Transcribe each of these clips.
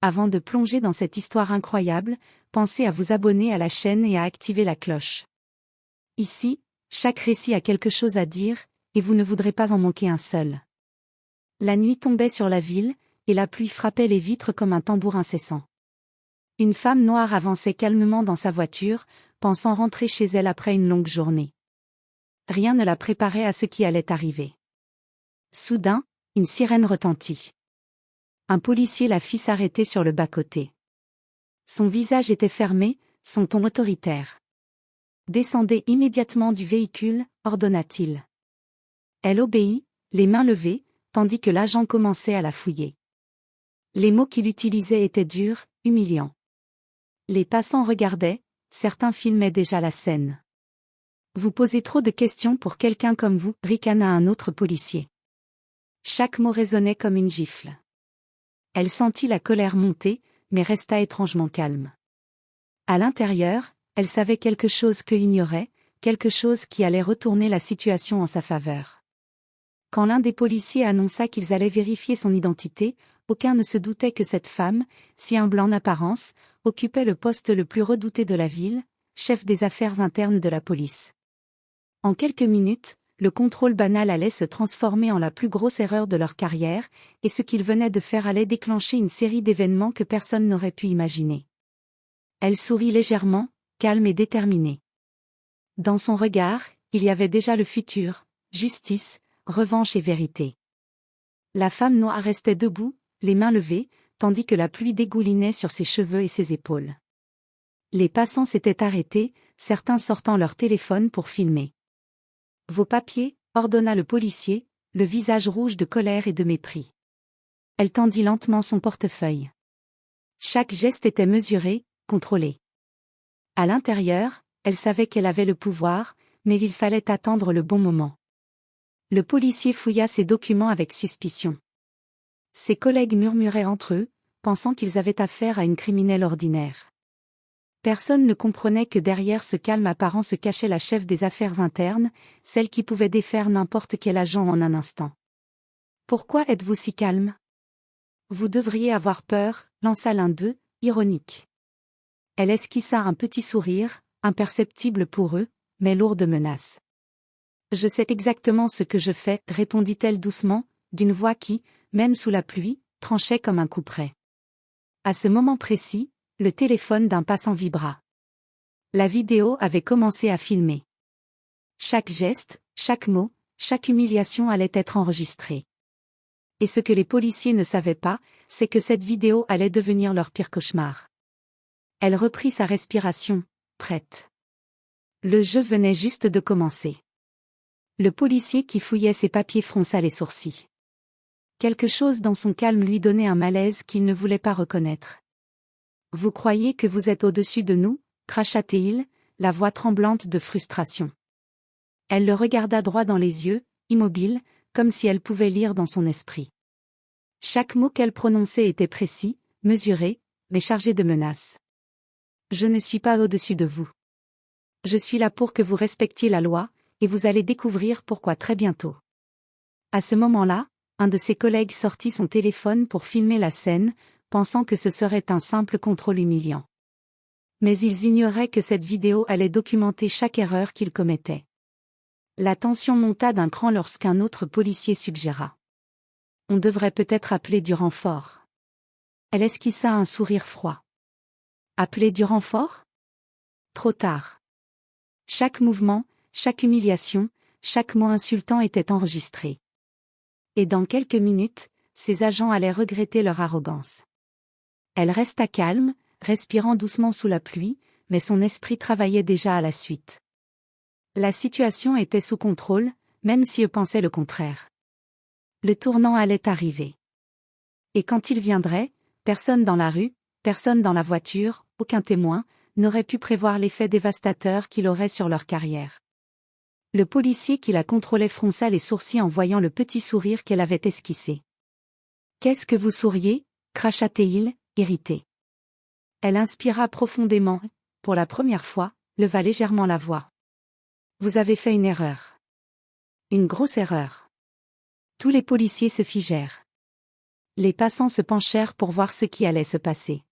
Avant de plonger dans cette histoire incroyable, pensez à vous abonner à la chaîne et à activer la cloche. Ici, chaque récit a quelque chose à dire, et vous ne voudrez pas en manquer un seul. La nuit tombait sur la ville, et la pluie frappait les vitres comme un tambour incessant. Une femme noire avançait calmement dans sa voiture, pensant rentrer chez elle après une longue journée. Rien ne la préparait à ce qui allait arriver. Soudain, une sirène retentit. Un policier la fit s'arrêter sur le bas-côté. Son visage était fermé, son ton autoritaire. « Descendez immédiatement du véhicule », ordonna-t-il. Elle obéit, les mains levées, tandis que l'agent commençait à la fouiller. Les mots qu'il utilisait étaient durs, humiliants. Les passants regardaient, certains filmaient déjà la scène. « Vous posez trop de questions pour quelqu'un comme vous », ricana un autre policier. Chaque mot résonnait comme une gifle. Elle sentit la colère monter, mais resta étrangement calme. À l'intérieur, elle savait quelque chose qu'eux ignoraient, quelque chose qui allait retourner la situation en sa faveur. Quand l'un des policiers annonça qu'ils allaient vérifier son identité, aucun ne se doutait que cette femme, si humble en apparence, occupait le poste le plus redouté de la ville, chef des affaires internes de la police. En quelques minutes, le contrôle banal allait se transformer en la plus grosse erreur de leur carrière, et ce qu'ils venaient de faire allait déclencher une série d'événements que personne n'aurait pu imaginer. Elle sourit légèrement, calme et déterminée. Dans son regard, il y avait déjà le futur, justice, revanche et vérité. La femme noire restait debout, les mains levées, tandis que la pluie dégoulinait sur ses cheveux et ses épaules. Les passants s'étaient arrêtés, certains sortant leur téléphone pour filmer. « Vos papiers », ordonna le policier, le visage rouge de colère et de mépris. Elle tendit lentement son portefeuille. Chaque geste était mesuré, contrôlé. À l'intérieur, elle savait qu'elle avait le pouvoir, mais il fallait attendre le bon moment. Le policier fouilla ses documents avec suspicion. Ses collègues murmuraient entre eux, pensant qu'ils avaient affaire à une criminelle ordinaire. Personne ne comprenait que derrière ce calme apparent se cachait la chef des affaires internes, celle qui pouvait défaire n'importe quel agent en un instant. « Pourquoi êtes-vous si calme ? Vous devriez avoir peur, » lança l'un d'eux, ironique. Elle esquissa un petit sourire, imperceptible pour eux, mais lourd de menaces. « Je sais exactement ce que je fais, » répondit-elle doucement, d'une voix qui, même sous la pluie, tranchait comme un couperet. À ce moment précis, le téléphone d'un passant vibra. La vidéo avait commencé à filmer. Chaque geste, chaque mot, chaque humiliation allait être enregistrée. Et ce que les policiers ne savaient pas, c'est que cette vidéo allait devenir leur pire cauchemar. Elle reprit sa respiration, prête. Le jeu venait juste de commencer. Le policier qui fouillait ses papiers fronça les sourcils. Quelque chose dans son calme lui donnait un malaise qu'il ne voulait pas reconnaître. « Vous croyez que vous êtes au-dessus de nous ?» cracha-t-il, la voix tremblante de frustration. Elle le regarda droit dans les yeux, immobile, comme si elle pouvait lire dans son esprit. Chaque mot qu'elle prononçait était précis, mesuré, mais chargé de menaces. « Je ne suis pas au-dessus de vous. Je suis là pour que vous respectiez la loi, et vous allez découvrir pourquoi très bientôt. » À ce moment-là, un de ses collègues sortit son téléphone pour filmer la scène, pensant que ce serait un simple contrôle humiliant. Mais ils ignoraient que cette vidéo allait documenter chaque erreur qu'ils commettaient. La tension monta d'un cran lorsqu'un autre policier suggéra. « On devrait peut-être appeler du renfort. » Elle esquissa un sourire froid. « Appeler du renfort ? Trop tard. » Chaque mouvement, chaque humiliation, chaque mot insultant était enregistré. Et dans quelques minutes, ces agents allaient regretter leur arrogance. Elle resta calme, respirant doucement sous la pluie, mais son esprit travaillait déjà à la suite. La situation était sous contrôle, même si eux pensaient le contraire. Le tournant allait arriver. Et quand il viendrait, personne dans la rue, personne dans la voiture, aucun témoin, n'aurait pu prévoir l'effet dévastateur qu'il aurait sur leur carrière. Le policier qui la contrôlait fronça les sourcils en voyant le petit sourire qu'elle avait esquissé. « Qu'est-ce que vous souriez ?» cracha-t-il, irrité. Elle inspira profondément, pour la première fois, leva légèrement la voix. « Vous avez fait une erreur. Une grosse erreur. » Tous les policiers se figèrent. Les passants se penchèrent pour voir ce qui allait se passer.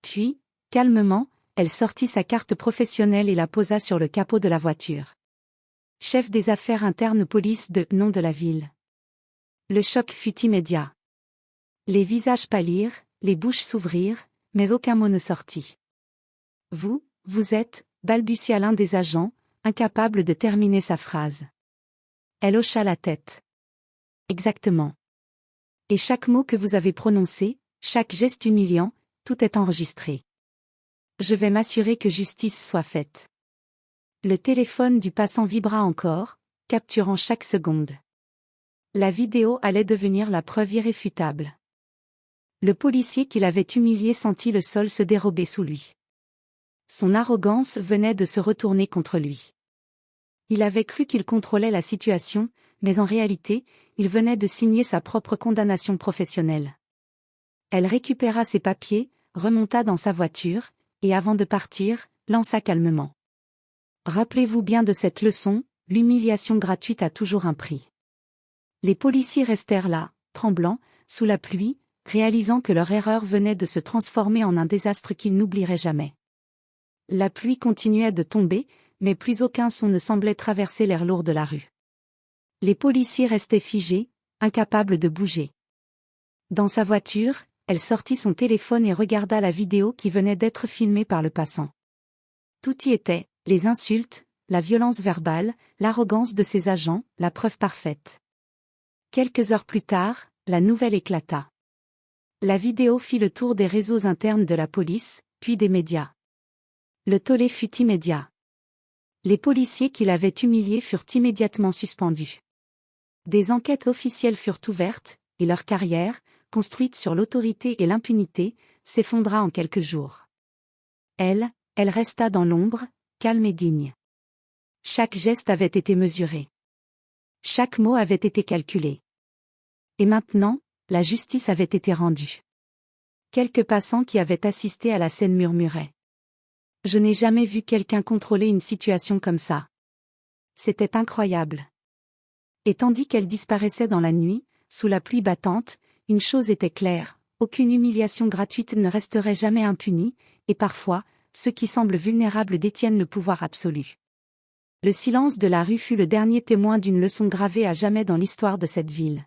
Puis, calmement, elle sortit sa carte professionnelle et la posa sur le capot de la voiture. Chef des affaires internes police de nom de la ville. Le choc fut immédiat. Les visages pâlirent, les bouches s'ouvrirent, mais aucun mot ne sortit. Vous êtes, balbutia l'un des agents, incapable de terminer sa phrase. Elle hocha la tête. Exactement. Et chaque mot que vous avez prononcé, chaque geste humiliant, tout est enregistré. Je vais m'assurer que justice soit faite. Le téléphone du passant vibra encore, capturant chaque seconde. La vidéo allait devenir la preuve irréfutable. Le policier qui l'avait humilié sentit le sol se dérober sous lui. Son arrogance venait de se retourner contre lui. Il avait cru qu'il contrôlait la situation, mais en réalité, il venait de signer sa propre condamnation professionnelle. Elle récupéra ses papiers, remonta dans sa voiture, et avant de partir, lança calmement. Rappelez-vous bien de cette leçon, l'humiliation gratuite a toujours un prix. Les policiers restèrent là, tremblants, sous la pluie, réalisant que leur erreur venait de se transformer en un désastre qu'ils n'oublieraient jamais. La pluie continuait de tomber, mais plus aucun son ne semblait traverser l'air lourd de la rue. Les policiers restaient figés, incapables de bouger. Dans sa voiture, elle sortit son téléphone et regarda la vidéo qui venait d'être filmée par le passant. Tout y était, les insultes, la violence verbale, l'arrogance de ses agents, la preuve parfaite. Quelques heures plus tard, la nouvelle éclata. La vidéo fit le tour des réseaux internes de la police, puis des médias. Le tollé fut immédiat. Les policiers qui l'avaient humilié furent immédiatement suspendus. Des enquêtes officielles furent ouvertes, et leur carrière, construite sur l'autorité et l'impunité, s'effondra en quelques jours. Elle resta dans l'ombre, calme et digne. Chaque geste avait été mesuré. Chaque mot avait été calculé. Et maintenant, la justice avait été rendue. Quelques passants qui avaient assisté à la scène murmuraient. Je n'ai jamais vu quelqu'un contrôler une situation comme ça. C'était incroyable. Et tandis qu'elle disparaissait dans la nuit, sous la pluie battante, une chose était claire, aucune humiliation gratuite ne resterait jamais impunie, et parfois, ceux qui semblent vulnérables détiennent le pouvoir absolu. Le silence de la rue fut le dernier témoin d'une leçon gravée à jamais dans l'histoire de cette ville.